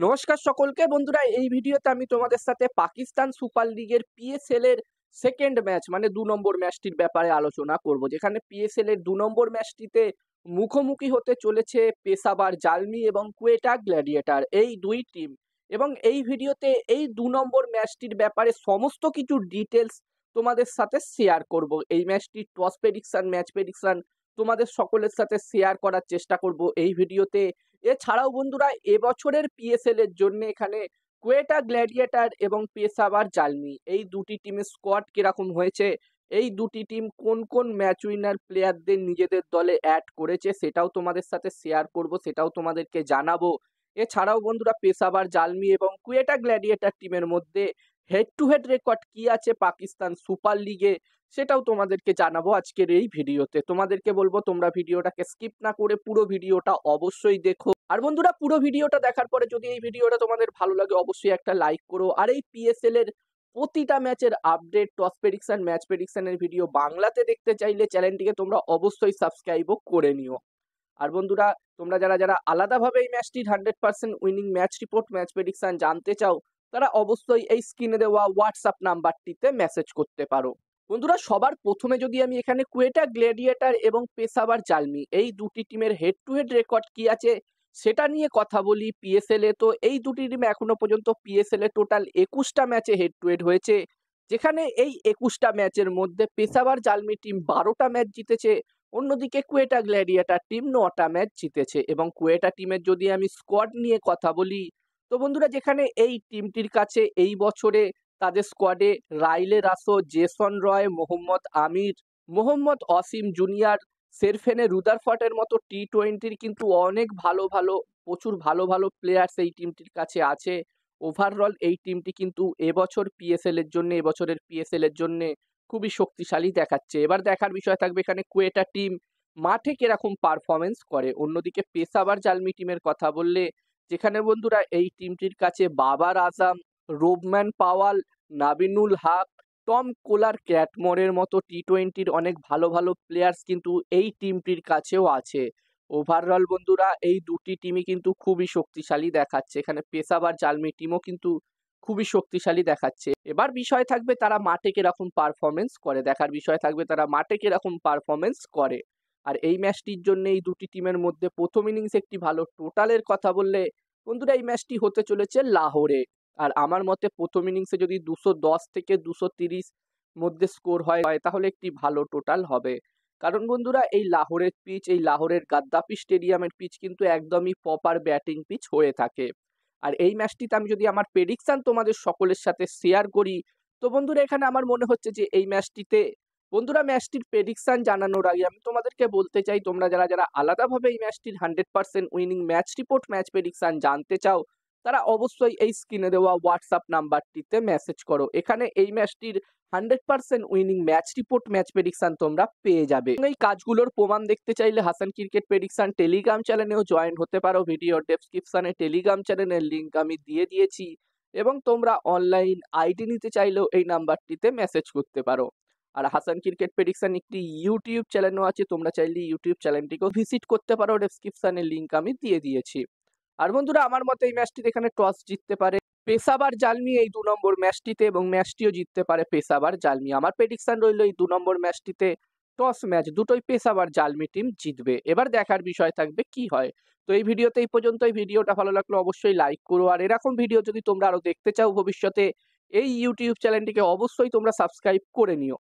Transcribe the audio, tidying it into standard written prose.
নমস্কার সকলকে বন্ধুরা, এই ভিডিওতে আমি তোমাদের সাথে পাকিস্তান সুপার লিগের পিএসএল এর সেকেন্ড ম্যাচ মানে ২ নম্বর ম্যাচটির ব্যাপারে আলোচনা করব, যেখানে পিএসএল এর ২ নম্বর ম্যাচটিতে মুখোমুখি হতে চলেছে পেশাবার জালমি এবং কোয়েটা গ্ল্যাডিয়েটর এই দুই টিম। এবং এই ভিডিওতে এই ২ নম্বর ম্যাচটির ব্যাপারে সমস্ত কিছু ডিটেলস তোমাদের সাথে শেয়ার করব। এই ম্যাচটির টস প্রেডিকশন, ম্যাচ প্রেডিকশন তোমাদের সকলের সাথে শেয়ার করার চেষ্টা করব এই ভিডিওতে। এছাড়াও বন্ধুরা, এবছরের পিএসএল এর জন্য এখানে কোয়েটা গ্ল্যাডিয়েটর এবং পেশাবার জালমি এই দুটি টিমের স্কোয়াড কিরকম হয়েছে, এই দুটি টিম কোন কোন ম্যাচ উইনার প্লেয়ারদের নিজেদের দলে অ্যাড করেছে সেটাও তোমাদের সাথে শেয়ার করব, সেটাও তোমাদেরকে জানাবো। এছাড়াও বন্ধুরা, পেশাবার জালমি এবং কোয়েটা গ্ল্যাডিয়েটর টিমের মধ্যে হেড টু হেড রেকর্ড কি আছে পাকিস্তান সুপার লিগে সেটাও তোমাদেরকে জানাবো আজকের এই ভিডিওতে। তোমাদেরকে বলবো তোমরা ভিডিওটাকে স্কিপ না করে পুরো ভিডিওটা অবশ্যই দেখো। আর বন্ধুরা, পুরো ভিডিওটা দেখার পরে যদি এই ভিডিওটা তোমাদের ভালো লাগে অবশ্যই একটা লাইক করো। আর এই পিএসএল এর প্রতিটা ম্যাচের আপডেট, টস প্রেডিকশন, ম্যাচ প্রেডিকশনের ভিডিও বাংলাতে দেখতে চাইলে চ্যানেলটিকে তোমরা অবশ্যই সাবস্ক্রাইবও করে নিও। আর বন্ধুরা, তোমরা যারা যারা আলাদাভাবে এই ম্যাচটির 100% winning match report, match prediction জানতে চাও, তারা অবশ্যই এই স্ক্রিনে দেওয়া হোয়াটসঅ্যাপ নাম্বারটিতে মেসেজ করতে পারো। বন্ধুরা, সবার প্রথমে যদি আমি এখানে কোয়েটা গ্ল্যাডিয়েটর এবং পেশাবার জালমি এই দুটি টিমের হেড টু হেড রেকর্ড কি আছে সেটা নিয়ে কথা বলি। পিএসএল এ তো এই দুটি টিম এখনো পর্যন্ত পিএসএল এ টোটাল 21টা ম্যাচে হেড টু হেড হয়েছে, যেখানে এই 21টা ম্যাচের মধ্যে পেশাবার জালমি টিম 12টা ম্যাচ জিতেছে, অন্যদিকে কোয়েটা গ্ল্যাডিয়েটর টিম 9টা ম্যাচ জিতেছে। এবং কোয়েটা টিমের যদি আমি স্কোয়াড নিয়ে কথা বলি, তো বন্ধুরা, যেখানে এই টিমটির কাছে এই বছরে তাদের স্কোয়াডে রাইলে রাসো, জেসন রয়, মোহাম্মদ আমির, মোহাম্মদ অসীম জুনিয়র, সেরফেনে রুদারফর্ডের মতো টি-20-র কিন্তু অনেক ভালো ভালো, প্রচুর ভালো ভালো প্লেয়ার্স এই টিমটির কাছে আছে। ওভারঅল এই টিমটি কিন্তু এবছরের পিএসএল এর জন্য খুবই শক্তিশালী দেখাচ্ছে। এবার দেখার বিষয় থাকবে এখানে কোয়েটা টিম মাঠে কিরকম পারফরমেন্স করে। অন্যদিকে পেশাবার জালমি টিমের কথা বললে, যেখানে বন্ধুরা এই টিমটির কাছে বাবার আজম, রোবম্যান পাওয়াল, নাবিনুল হক, টম কোলার, ক্যাটমোরের মতো টি-20-র অনেক ভালো ভালো প্লেয়ার্স কিন্তু এই টিমটির কাছেও আছে। ওভারঅল বন্ধুরা, এই দুটি টিমই কিন্তু খুবই শক্তিশালী দেখাচ্ছে। এখানে পেশাবার জালমি টিমও কিন্তু খুবই শক্তিশালী দেখাচ্ছে। এবার বিষয় থাকবে তারা মাঠে কিরকম পারফরমেন্স করে, দেখার বিষয় থাকবে তারা মাঠে কিরকম পারফরমেন্স করে। আর এই ম্যাচটির জন্য এই দুটি টিমের মধ্যে প্রথম ইনিংস একটি ভালো টোটালের কথা বললে, বন্ধুরা এই ম্যাচটি হতে চলেছে লাহোরে। আর আমার মতে প্রথম ইনিংসে যদি 210 থেকে 230 মধ্যে স্কোর হয় তাহলে একটি ভালো টোটাল হবে। কারণ বন্ধুরা, এই লাহোরের পিচ, এই লাহোরের গাদ্দাফি স্টেডিয়ামের পিচ কিন্তু একদমই প্রপার ব্যাটিং পিচ হয়ে থাকে। আর এই ম্যাচটিতে আমি যদি আমার প্রেডিকশন তোমাদের সকলের সাথে শেয়ার করি, তো বন্ধুরা এখানে আমার মনে হচ্ছে যে এই ম্যাচটিতে, বন্ধুরা ম্যাচটির প্রেডিকশন জানানোর আগে আমি তোমাদেরকে বলতে চাই, তোমরা যারা যারা আলাদাভাবে এই ম্যাচটির 100% winning match report, match prediction জানতে চাও, তারা অবশ্যই এই স্ক্রিনে দেওয়া হোয়াটসঅ্যাপ নাম্বারটিতে মেসেজ করো। এখানে এই ম্যাচটির 100% winning match report, match prediction তোমরা পেয়ে যাবে। এই কাজগুলোর প্রমাণ দেখতে চাইলে হাসান ক্রিকেট প্রেডিকশন টেলিগ্রাম চ্যানেলেও জয়েন হতে পারো। ভিডিও ডেসক্রিপশনে টেলিগ্রাম চ্যানেলের লিঙ্ক আমি দিয়ে দিয়েছি, এবং তোমরা অনলাইন আইডি নিতে চাইলেও এই নাম্বারটিতে মেসেজ করতে পারো। আর হাসান ক্রিকেট প্রেডিকশন একটি ইউটিউব চ্যানেলও আছে, তোমরা চাইলে ইউটিউব চ্যানেলটিকেও ভিজিট করতে পারো, ডেসক্রিপশনের লিঙ্ক আমি দিয়ে দিয়েছি। আর বন্ধুরা, আমার মতে এই ম্যাচটিতে এখানে টস জিততে পারে পেশাবার জালমি এই 2 নম্বর ম্যাচটিতে, এবং ম্যাচটিও জিততে পারে পেশাবার জালমি। আমার প্রেডিকশন রইল এই 2 নম্বর ম্যাচটিতে টস ম্যাচ দুটোই পেশাবার জালমি টিম জিতবে। এবার দেখার বিষয় থাকবে কি হয়। তো এই ভিডিওতে এই পর্যন্ত। এই ভিডিওটা ভালো লাগলে অবশ্যই লাইক করো। আর এরকম ভিডিও যদি তোমরা আরো দেখতে চাও ভবিষ্যতে, এই ইউটিউব চ্যানেলটিকে অবশ্যই তোমরা সাবস্ক্রাইব করে নিও।